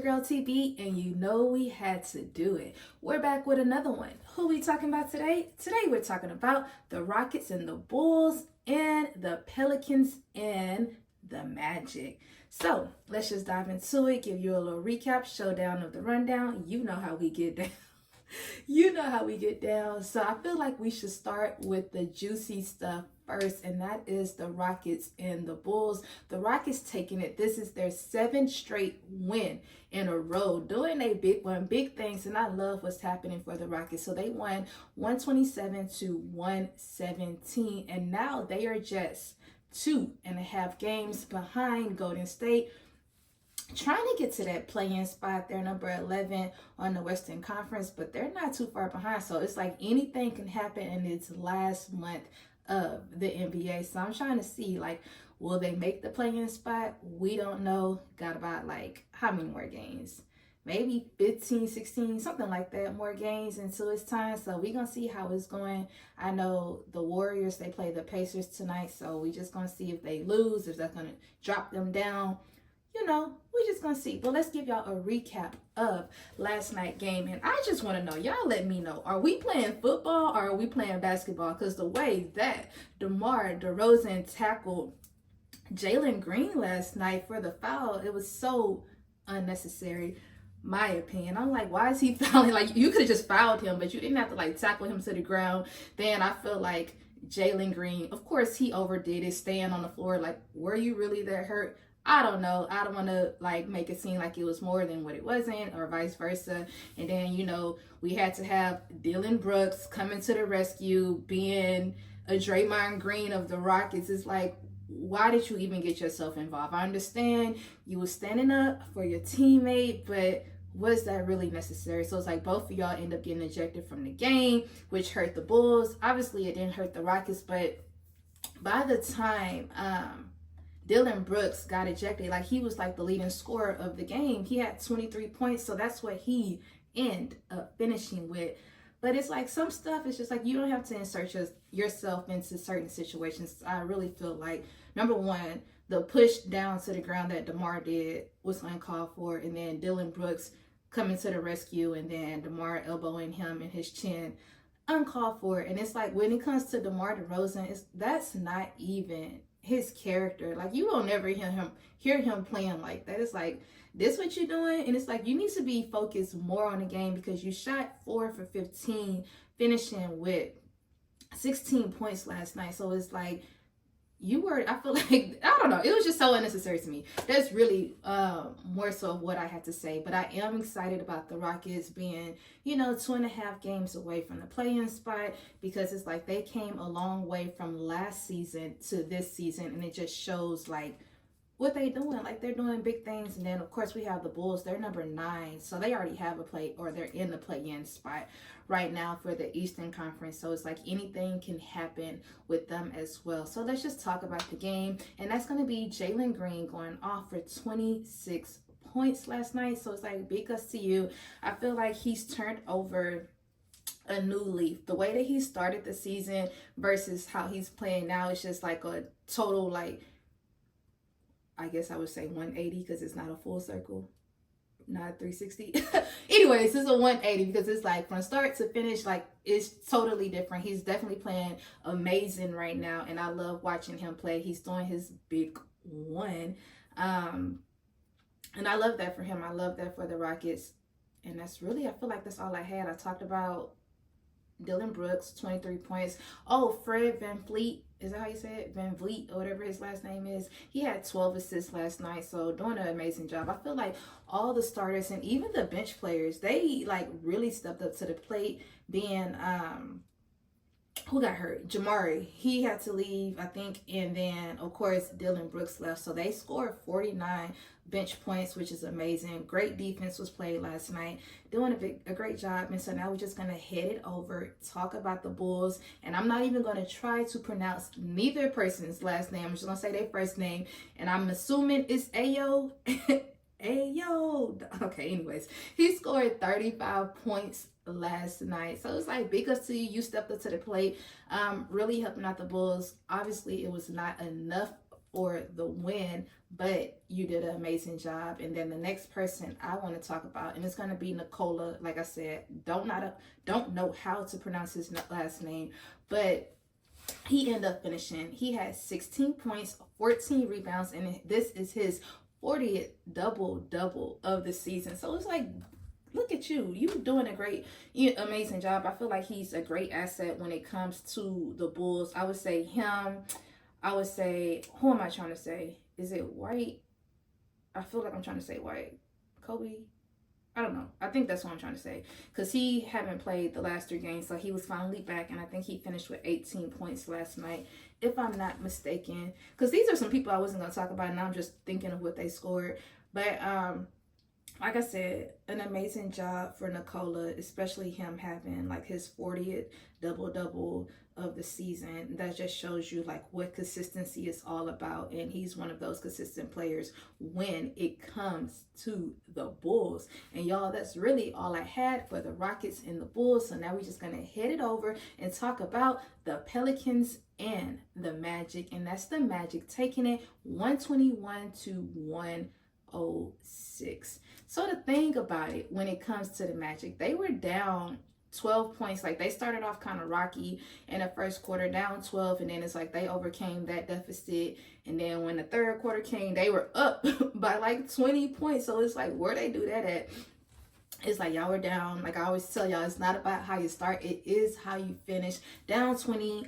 girl TB, and you know we had to do it. We're back with another one. Who we talking about today? Today we're talking about the Rockets and the Bulls and the Pelicans and the Magic. So let's just dive into it, give you a little recap, showdown of the rundown. You know how we get down. You know how we get down. So I feel like we should start with the juicy stuff first, and that is the Rockets and the Bulls. The Rockets taking it. This is their 7th straight win in a row, doing a big one, big things, and I love what's happening for the Rockets. So they won 127 to 117, and now they are just 2.5 games behind Golden State, trying to get to that play-in spot. They're number 11 on the Western Conference, but they're not too far behind. So it's like anything can happen in its last month of the NBA. So I'm trying to see, like, will they make the play-in spot? We don't know. Got about, like, how many more games? Maybe 15, 16, something like that, more games until it's time. So we're going to see how it's going. I know the Warriors, they play the Pacers tonight. So we just going to see if they lose, if that's going to drop them down. You know, we're just going to see. But let's give y'all a recap of last night's game. And I just want to know, y'all let me know, are we playing football or are we playing basketball? Because the way that DeMar DeRozan tackled Jalen Green last night for the foul, it was so unnecessary, my opinion. I'm like, why is he fouling? Like, you could have just fouled him, but you didn't have to, like, tackle him to the ground. Then I feel like Jalen Green, of course, he overdid it, staying on the floor. Like, were you really that hurt? I don't know. I don't want to, like, make it seem like it was more than what it wasn't, or vice versa. And then, you know, we had to have Dylan Brooks coming to the rescue, being a Draymond Green of the Rockets. It's like, why did you even get yourself involved? I understand you were standing up for your teammate, but was that really necessary? So it's like both of y'all end up getting ejected from the game, which hurt the Bulls. Obviously, it didn't hurt the Rockets, but by the time Dylan Brooks got ejected, like, he was like the leading scorer of the game. He had 23 points, so that's what he ended up finishing with. But it's like some stuff, it's just like you don't have to insert yourself into certain situations. I really feel like, number one, the push down to the ground that DeMar did was uncalled for, and then Dylan Brooks coming to the rescue, and then DeMar elbowing him in his chin, uncalled for. And it's like, when it comes to DeMar DeRozan, that's not even his character. Like, you will never hear him playing like that. It's like, this what you're doing? And it's like, you need to be focused more on the game, because you shot 4 for 15, finishing with 16 points last night. So it's like, I feel like, I don't know, it was just so unnecessary to me. That's really more so of what I had to say. But I am excited about the Rockets being, 2.5 games away from the play-in spot, because it's like they came a long way from last season to this season, and it just shows, like, what they doing. Like, they're doing big things. And then, of course, we have the Bulls. They're number 9, so they already have they're in the play-in spot right now for the Eastern Conference. So it's like anything can happen with them as well. So let's just talk about the game, and that's going to be Jalen Green going off for 26 points last night. So it's like, big ups to you. I feel like he's turned over a new leaf. The way that he started the season versus how he's playing now, it's just like a total, like, I guess I would say 180, because it's not a full circle, not a 360. Anyways, it's a 180, because it's like from start to finish, like, it's totally different. He's definitely playing amazing right now, and I love watching him play. He's doing his big one, and I love that for him. I love that for the Rockets, and that's really, I feel like that's all I had. I talked about Dylan Brooks, 23 points. Oh, Fred VanVleet, is that how you say it? VanVleet, or whatever his last name is. He had 12 assists last night, so doing an amazing job. I feel like all the starters and even the bench players, they, like, really stepped up to the plate. Being, who got hurt? Jamari. He had to leave, I think, and then, of course, Dylan Brooks left. So they scored 49 bench points, which is amazing. Great defense was played last night. Doing a great job. And so now we're just going to head it over, talk about the Bulls. And I'm not even going to try to pronounce neither person's last name. I'm just going to say their first name. And I'm assuming it's Ayo. Ayo. Okay, anyways. He scored 35 points last night. So it's like, big ups to you. You stepped up to the plate. Really helping out the Bulls. Obviously, it was not enough or the win, but you did an amazing job. And then the next person I want to talk about, and it's going to be Nicola. Like I said, don't know how to pronounce his last name, but he ended up finishing. He had 16 points, 14 rebounds, and this is his 40th double of the season. So it's like, look at you. You're doing a amazing job. I feel like he's a great asset when it comes to the Bulls. I would say him. I would say, who am I trying to say? Is it White? I feel like I'm trying to say White. Kobe? I don't know. I think that's what I'm trying to say. Because he haven't played the last 3 games, so he was finally back, and I think he finished with 18 points last night, if I'm not mistaken. Because these are some people I wasn't going to talk about, and now I'm just thinking of what they scored. But, like I said, an amazing job for Nicola, especially him having like his 40th double of the season. That just shows you like what consistency is all about, and he's one of those consistent players when it comes to the Bulls. And y'all, that's really all I had for the Rockets and the Bulls. So now we're just gonna head it over and talk about the Pelicans and the Magic, and that's the Magic taking it 121 to 106. So the thing about it, when it comes to the Magic, they were down 12 points. Like, they started off kind of rocky in the first quarter, down 12, and then it's like they overcame that deficit. And then when the third quarter came, they were up by like 20 points. So it's like, where they do that at? It's like, y'all were down. Like I always tell y'all, it's not about how you start, it is how you finish. Down 20,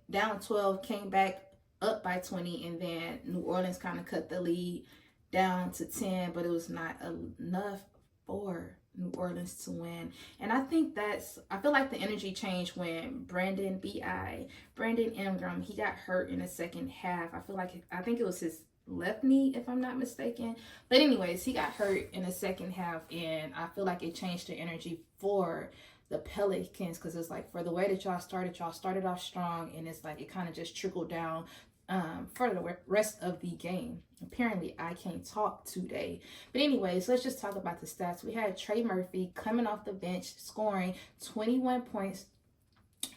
down 12, came back up by 20, and then New Orleans kind of cut the lead down to 10, but it was not enough for New Orleans to win. And I feel like the energy changed when Brandon Ingram, he got hurt in the second half. I think it was his left knee, if I'm not mistaken. But anyways, he got hurt in the second half, and I feel like it changed the energy for the Pelicans, because it's like, for the way that y'all started off strong, and it's like it kind of just trickled down for the rest of the game. Apparently I can't talk today, but anyways, let's just talk about the stats. We had Trey Murphy coming off the bench, scoring 21 points,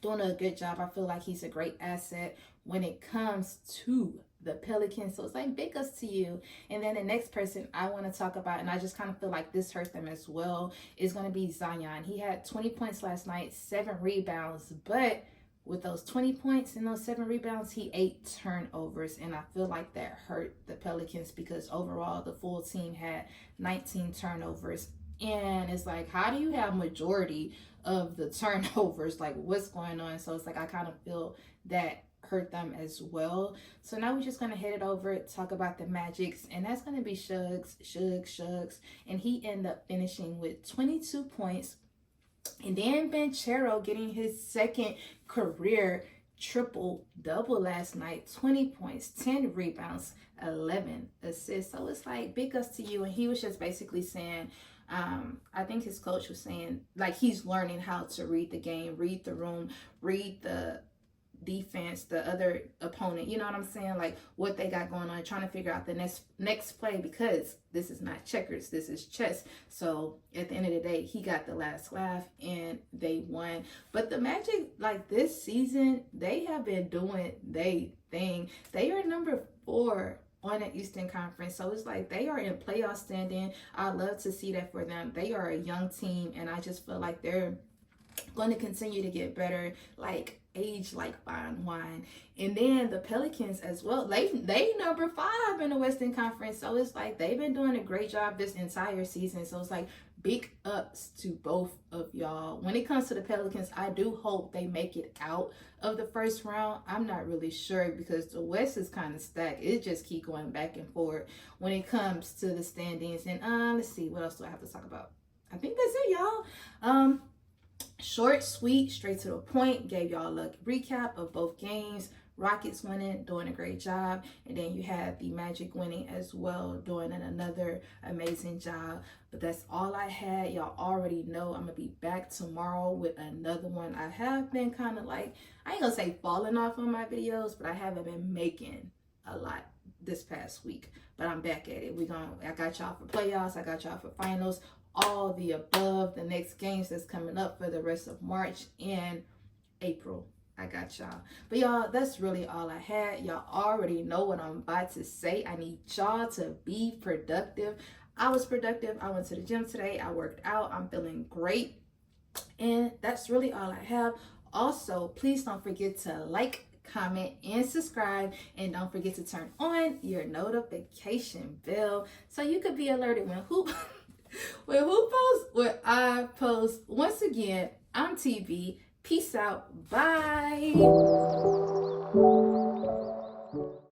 doing a good job. I feel like he's a great asset when it comes to the Pelicans. So it's like, big ups to you. And then the next person I want to talk about, and I just kind of feel like this hurt them as well, is going to be Zion. He had 20 points last night, 7 rebounds, but with those 20 points and those 7 rebounds, he 8 turnovers. And I feel like that hurt the Pelicans, because overall the full team had 19 turnovers. And it's like, how do you have majority of the turnovers? Like, what's going on? So it's like, I kind of feel that hurt them as well. So now we're just going to head it over, talk about the Magics, and that's going to be Suggs. And he ended up finishing with 22 points. And then Banchero getting his second career triple-double last night, 20 points, 10 rebounds, 11 assists. So it's like, big ups to you. And he was just basically saying, I think his coach was saying, like, he's learning how to read the game, read the room, read the defense, the other opponent, you know what I'm saying, like what they got going on, trying to figure out the next play, because this is not checkers, this is chess. So at the end of the day, he got the last laugh and they won. But the Magic, like, this season, they have been doing their thing. They are number 4 on the Eastern Conference, so it's like they are in playoff standing. I love to see that for them. They are a young team, and I just feel like they're going to continue to get better, like age like fine wine. And then the Pelicans as well, they number 5 in the Western Conference, so it's like they've been doing a great job this entire season. So it's like, big ups to both of y'all. When it comes to the Pelicans, I do hope they make it out of the first round. I'm not really sure, because the West is kind of stacked. It just keep going back and forth when it comes to the standings. And let's see, what else do I have to talk about? I think that's it, y'all. Short, sweet, straight to the point. Gave y'all a recap of both games. Rockets winning, doing a great job. And then you have the Magic winning as well, doing another amazing job. But that's all I had. Y'all already know I'm going to be back tomorrow with another one. I have been kind of like, I ain't going to say falling off on my videos, but I haven't been making a lot this past week. But I'm back at it. I got y'all for playoffs. I got y'all for finals. All the above, the next games that's coming up for the rest of March and April. I got y'all. But y'all, that's really all I had. Y'all already know what I'm about to say. I need y'all to be productive. I was productive. I went to the gym today. I worked out. I'm feeling great. And that's really all I have. Also, please don't forget to like, comment, and subscribe. And don't forget to turn on your notification bell so you could be alerted when when who posts, when I post. Once again, I'm TB. Peace out. Bye.